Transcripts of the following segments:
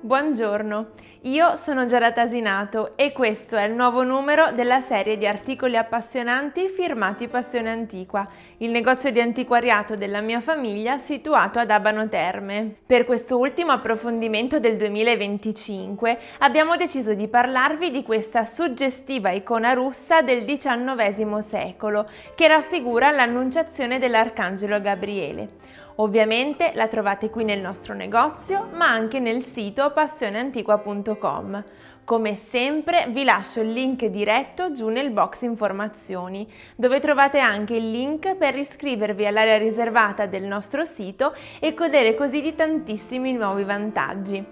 Buongiorno, io sono Giada Tasinato e questo è il nuovo numero della serie di articoli appassionanti firmati Passione Antiqua, il negozio di antiquariato della mia famiglia situato ad Abano Terme. Per questo ultimo approfondimento del 2025 abbiamo deciso di parlarvi di questa suggestiva icona russa del XIX secolo che raffigura l'Annunciazione dell'Arcangelo Gabriele. Ovviamente la trovate qui nel nostro negozio, ma anche nel sito passioneantiqua.com. Come sempre vi lascio il link diretto giù nel box informazioni, dove trovate anche il link per iscrivervi all'area riservata del nostro sito e godere così di tantissimi nuovi vantaggi.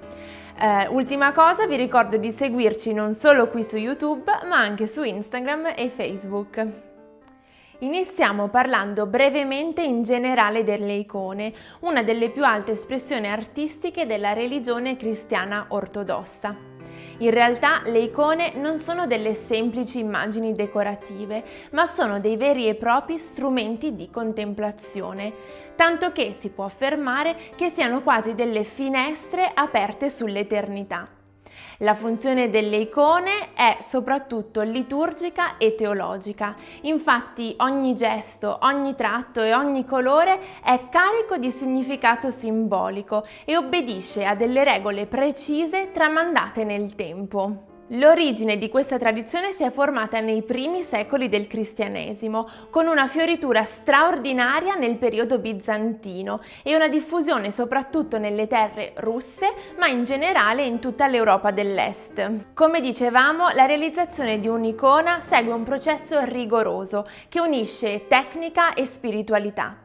Ultima cosa, vi ricordo di seguirci non solo qui su YouTube, ma anche su Instagram e Facebook. Iniziamo parlando brevemente in generale delle icone, una delle più alte espressioni artistiche della religione cristiana ortodossa. In realtà le icone non sono delle semplici immagini decorative, ma sono dei veri e propri strumenti di contemplazione, tanto che si può affermare che siano quasi delle finestre aperte sull'eternità. La funzione delle icone è soprattutto liturgica e teologica, infatti ogni gesto, ogni tratto e ogni colore è carico di significato simbolico e obbedisce a delle regole precise tramandate nel tempo. L'origine di questa tradizione si è formata nei primi secoli del cristianesimo, con una fioritura straordinaria nel periodo bizantino e una diffusione soprattutto nelle terre russe, ma in generale in tutta l'Europa dell'Est. Come dicevamo, la realizzazione di un'icona segue un processo rigoroso che unisce tecnica e spiritualità.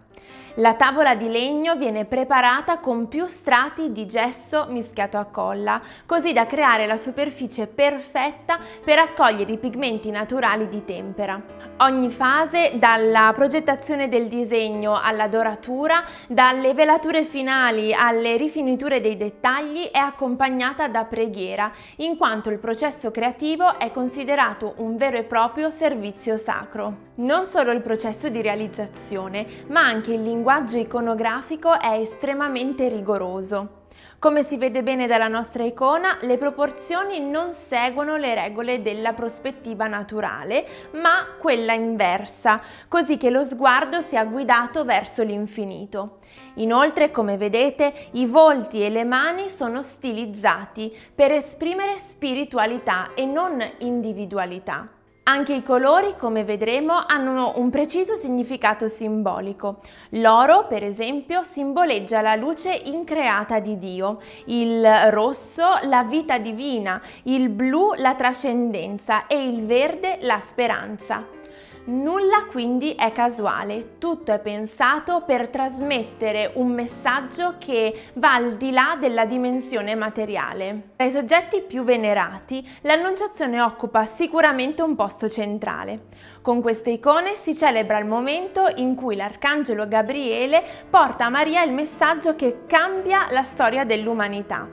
La tavola di legno viene preparata con più strati di gesso mischiato a colla, così da creare la superficie perfetta per accogliere i pigmenti naturali di tempera. Ogni fase, dalla progettazione del disegno alla doratura, dalle velature finali alle rifiniture dei dettagli, è accompagnata da preghiera, in quanto il processo creativo è considerato un vero e proprio servizio sacro. Non solo il processo di realizzazione, ma anche il linguaggio iconografico è estremamente rigoroso. Come si vede bene dalla nostra icona, le proporzioni non seguono le regole della prospettiva naturale, ma quella inversa, così che lo sguardo sia guidato verso l'infinito. Inoltre, come vedete, i volti e le mani sono stilizzati per esprimere spiritualità e non individualità. Anche i colori, come vedremo, hanno un preciso significato simbolico. L'oro, per esempio, simboleggia la luce increata di Dio, il rosso la vita divina, il blu la trascendenza e il verde la speranza. Nulla quindi è casuale, tutto è pensato per trasmettere un messaggio che va al di là della dimensione materiale. Tra i soggetti più venerati, l'Annunciazione occupa sicuramente un posto centrale. Con queste icone si celebra il momento in cui l'Arcangelo Gabriele porta a Maria il messaggio che cambia la storia dell'umanità.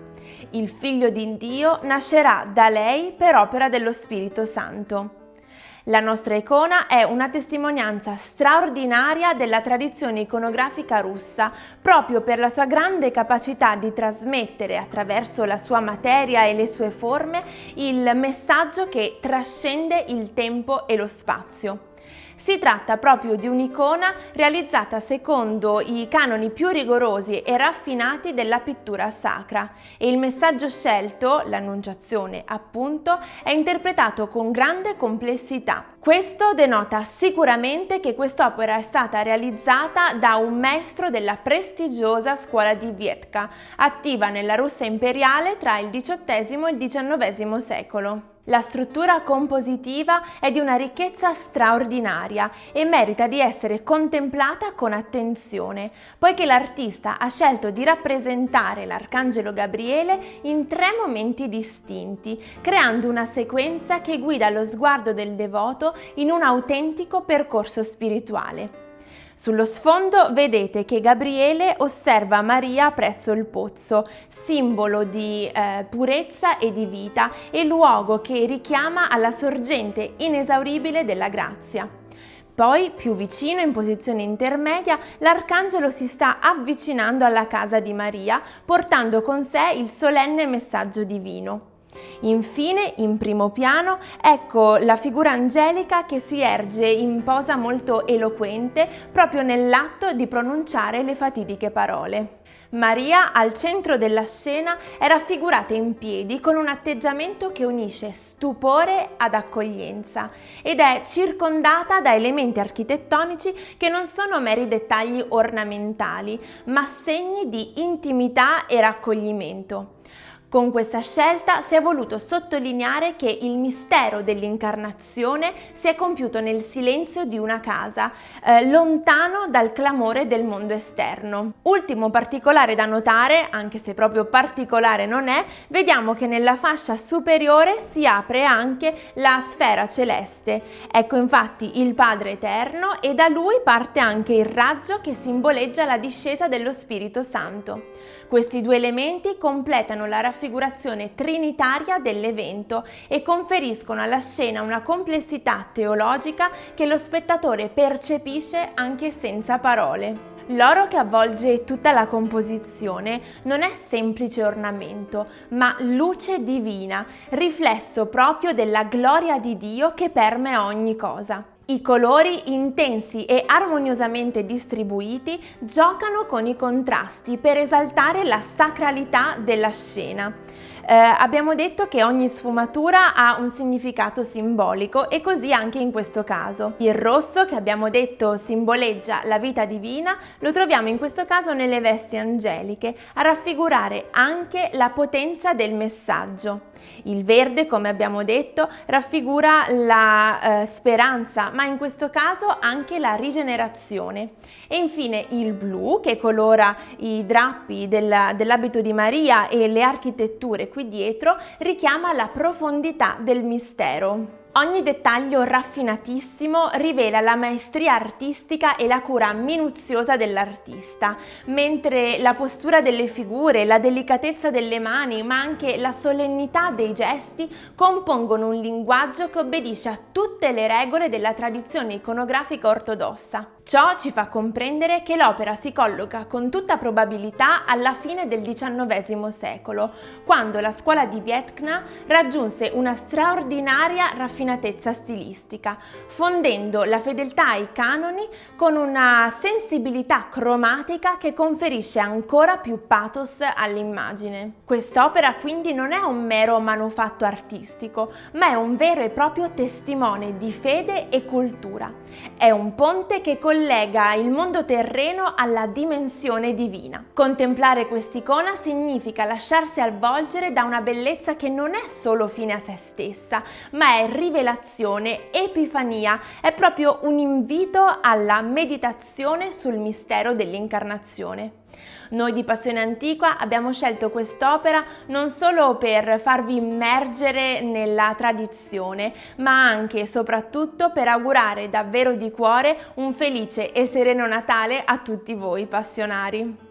Il Figlio di Dio nascerà da lei per opera dello Spirito Santo. La nostra icona è una testimonianza straordinaria della tradizione iconografica russa, proprio per la sua grande capacità di trasmettere attraverso la sua materia e le sue forme il messaggio che trascende il tempo e lo spazio. Si tratta proprio di un'icona realizzata secondo i canoni più rigorosi e raffinati della pittura sacra e il messaggio scelto, l'Annunciazione appunto, è interpretato con grande complessità. Questo denota sicuramente che quest'opera è stata realizzata da un maestro della prestigiosa scuola di Viedka, attiva nella Russia imperiale tra il XVIII e il XIX secolo. La struttura compositiva è di una ricchezza straordinaria e merita di essere contemplata con attenzione, poiché l'artista ha scelto di rappresentare l'Arcangelo Gabriele in 3 momenti distinti, creando una sequenza che guida lo sguardo del devoto in un autentico percorso spirituale. Sullo sfondo vedete che Gabriele osserva Maria presso il pozzo, simbolo di purezza e di vita e luogo che richiama alla sorgente inesauribile della grazia. Poi, più vicino, in posizione intermedia, l'arcangelo si sta avvicinando alla casa di Maria, portando con sé il solenne messaggio divino. Infine, in primo piano, ecco la figura angelica che si erge in posa molto eloquente proprio nell'atto di pronunciare le fatidiche parole. Maria, al centro della scena, è raffigurata in piedi con un atteggiamento che unisce stupore ad accoglienza ed è circondata da elementi architettonici che non sono meri dettagli ornamentali, ma segni di intimità e raccoglimento. Con questa scelta si è voluto sottolineare che il mistero dell'incarnazione si è compiuto nel silenzio di una casa, lontano dal clamore del mondo esterno. Ultimo particolare da notare, anche se proprio particolare non è, vediamo che nella fascia superiore si apre anche la sfera celeste. Ecco infatti il Padre Eterno e da lui parte anche il raggio che simboleggia la discesa dello Spirito Santo. Questi due elementi completano la raffigurazione trinitaria dell'evento e conferiscono alla scena una complessità teologica che lo spettatore percepisce anche senza parole. L'oro che avvolge tutta la composizione non è semplice ornamento, ma luce divina, riflesso proprio della gloria di Dio che permea ogni cosa. I colori intensi e armoniosamente distribuiti giocano con i contrasti per esaltare la sacralità della scena. Abbiamo detto che ogni sfumatura ha un significato simbolico e così anche in questo caso. Il rosso, che abbiamo detto simboleggia la vita divina, lo troviamo in questo caso nelle vesti angeliche, a raffigurare anche la potenza del messaggio. Il verde, come abbiamo detto, raffigura la speranza, ma in questo caso anche la rigenerazione. E infine il blu, che colora i drappi dell'abito di Maria e le architetture qui dietro, richiama la profondità del mistero. Ogni dettaglio raffinatissimo rivela la maestria artistica e la cura minuziosa dell'artista, mentre la postura delle figure, la delicatezza delle mani, ma anche la solennità dei gesti compongono un linguaggio che obbedisce a tutte le regole della tradizione iconografica ortodossa. Ciò ci fa comprendere che l'opera si colloca con tutta probabilità alla fine del XIX secolo, quando la scuola di Vietnam raggiunse una straordinaria raffinatezza stilistica, fondendo la fedeltà ai canoni con una sensibilità cromatica che conferisce ancora più pathos all'immagine. Quest'opera quindi non è un mero manufatto artistico, ma è un vero e proprio testimone di fede e cultura. È un ponte che collega il mondo terreno alla dimensione divina. Contemplare quest'icona significa lasciarsi avvolgere da una bellezza che non è solo fine a se stessa, ma è rivelazione, epifania, è proprio un invito alla meditazione sul mistero dell'incarnazione. Noi di Passione Antiqua abbiamo scelto quest'opera non solo per farvi immergere nella tradizione, ma anche e soprattutto per augurare davvero di cuore un felice e sereno Natale a tutti voi passionari.